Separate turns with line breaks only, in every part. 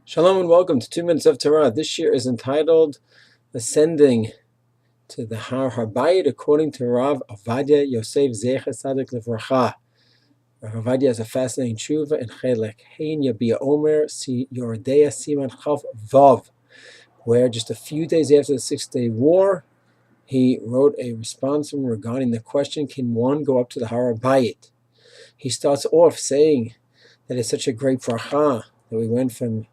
Shalom and welcome to 2 Minutes of Torah. This year is entitled Ascending to the Har HaBayit according to Rav Ovadya Yosaif Zecher Tzaddik Livracha. Rav Ovadya has a fascinating tshuva in Chelek Hein Yabia Omer Yoredeya Siman Chav Vav, where just a few days after the 6-day war, he wrote a response regarding the question, can one go up to the Har HaBayit? He starts off saying that it's such a great bracha that we went from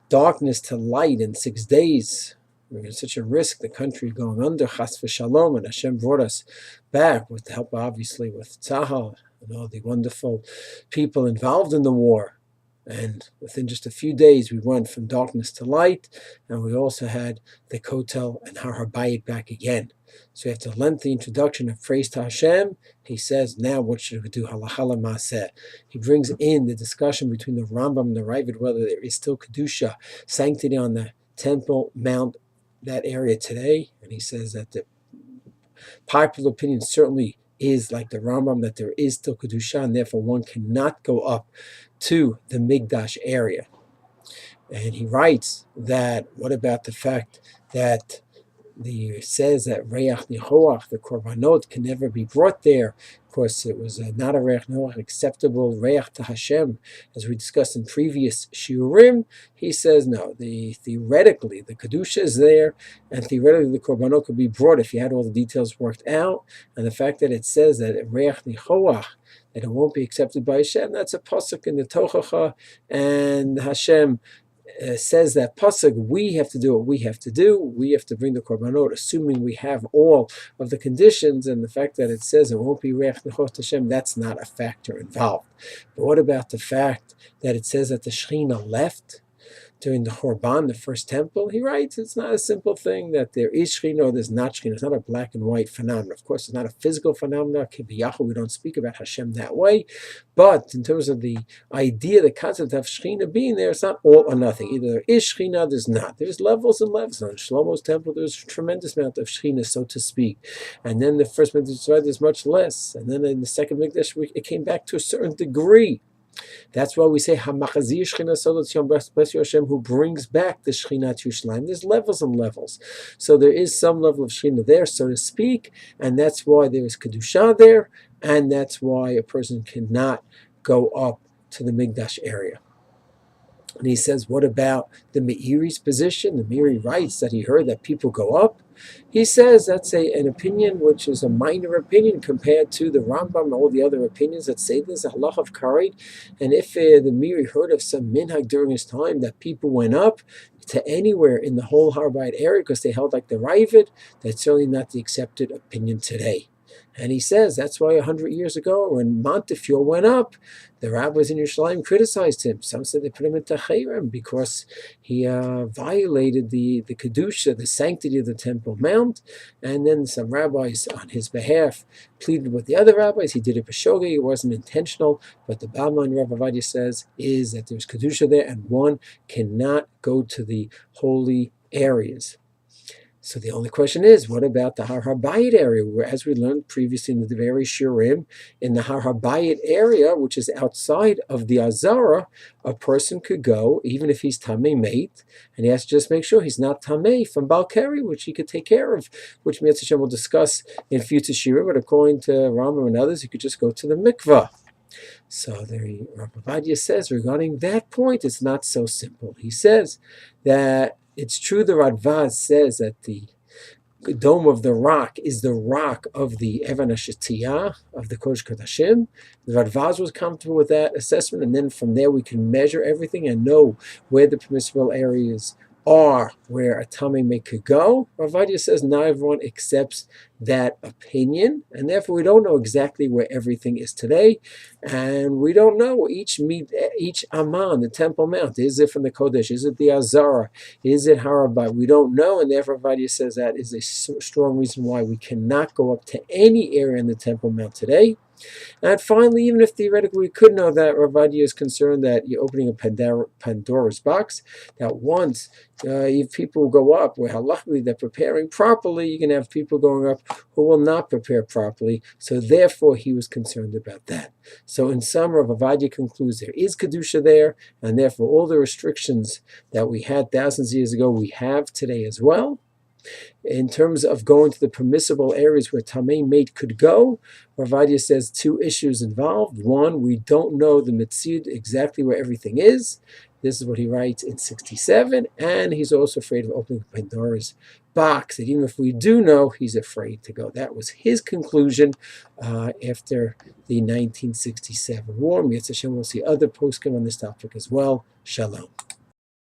darkness to light in 6 days. We're in such a risk, the country going under, chas v'shalom, and Hashem brought us back with the help, obviously, with Tzahal and all the wonderful people involved in the war. And within just a few days, we went from darkness to light, and we also had the Kotel and Har HaBayit back again. So after a lengthy introduction of praise to Hashem, he says, now what should we do? Halacha l'maaseh. He brings in the discussion between the Rambam and the Ravid, whether there is still Kedusha, sanctity on the Temple Mount, that area today. And he says that the popular opinion certainly is like the Rambam, that there is still Kedusha, and therefore one cannot go up to the Migdash area. And he writes that, what about the fact that says that Reach Nichoach, the Korbanot, can never be brought there. Of course, it was not a Reach Nichoach, acceptable Reach to Hashem, as we discussed in previous Shiurim. He says, no, theoretically, the Kedusha is there, and theoretically, the Korbanot could be brought if you had all the details worked out. And the fact that it says that Reach Nichoach, that it won't be accepted by Hashem, that's a pasuk in the Tochacha, and Hashem says that pasuk, we have to do what we have to do. We have to bring the korbanot, assuming we have all of the conditions. And the fact that it says it won't be reach nechot Hashem, that's not a factor involved. But what about the fact that it says that the Shekhinah left during the Chorban, the first temple? He writes, it's not a simple thing that there is Shekhinah or there's not Shekhinah. It's not a black and white phenomenon. Of course, it's not a physical phenomenon. We don't speak about Hashem that way. But in terms of the idea, the concept of Shekhinah being there, it's not all or nothing. Either there is Shekhinah, there's not. There's levels and levels. On Shlomo's temple, there's a tremendous amount of Shekhinah, so to speak. And then the first Mikdash, there's much less. And then in the second Mikdash, it came back to a certain degree. That's why we say Hamachazir Shechina Solat Yom Bless Hashem, who brings back the Shechina to Yerushalayim. There's levels and levels, so there is some level of Shechina there, so to speak, and that's why there is Kedusha there, and that's why a person cannot go up to the Migdash area. And he says, what about the Meiri's position? The Meiri writes that he heard that people go up. He says that's an opinion which is a minor opinion compared to the Rambam and all the other opinions that say there's a halach of karet. And if the Meiri heard of some minhag during his time that people went up to anywhere in the whole Har HaBayit area because they held like the Ravid, that's certainly not the accepted opinion today. And he says that's why 100 years ago, when Montefiore went up, the rabbis in Yerushalayim criticized him. Some said they put him into Chayrim because he violated the Kedusha, the sanctity of the Temple Mount. And then some rabbis on his behalf pleaded with the other rabbis. He did it b'shogeg, it wasn't intentional. But the bottom line, Rav Ovadya says, is that there's Kedusha there and one cannot go to the holy areas. So the only question is, what about the Har HaBayit area? Where, as we learned previously in the Devarei Shurim, in the Har HaBayit area, which is outside of the Azara, a person could go, even if he's Tamei Mate, and he has to just make sure he's not Tamei from Balkari, which he could take care of, which Mitzvah Hashem will discuss in future Shurim, but according to Rambam and others, he could just go to the mikvah. So the Rav Ovadya says, regarding that point, it's not so simple. He says that it's true the Radvaz says that the dome of the rock is the rock of the Evan HaShetiyah, of the Kodesh Kodashim. The Radvaz was comfortable with that assessment, and then from there we can measure everything and know where the permissible areas are, where a Tamei Mate could go. Rav Ovadya says not everyone accepts that opinion, and therefore we don't know exactly where everything is today, and we don't know each Aman, the Temple Mount, is it from the Kodesh, is it the Azara, is it Har HaBayit? We don't know, and therefore Rav Ovadya says that is a strong reason why we cannot go up to any area in the Temple Mount today. And finally, even if theoretically we could know that, Rav Ovadya is concerned that you're opening a Pandora's box, that once if people go up, where halachically they're preparing properly, you can have people going up who will not prepare properly. So therefore, he was concerned about that. So in sum, Rav Ovadya concludes there is Kedusha there, and therefore all the restrictions that we had thousands of years ago, we have today as well. In terms of going to the permissible areas where Tamei Mate could go, Rav Ovadya says two issues involved. One, we don't know the Mitzid exactly where everything is. This is what he writes in 67, and he's also afraid of opening Pandora's box. And even if we do know, he's afraid to go. That was his conclusion after the 1967 war. Mitzvah Hashem, we'll see other posts come on this topic as well. Shalom.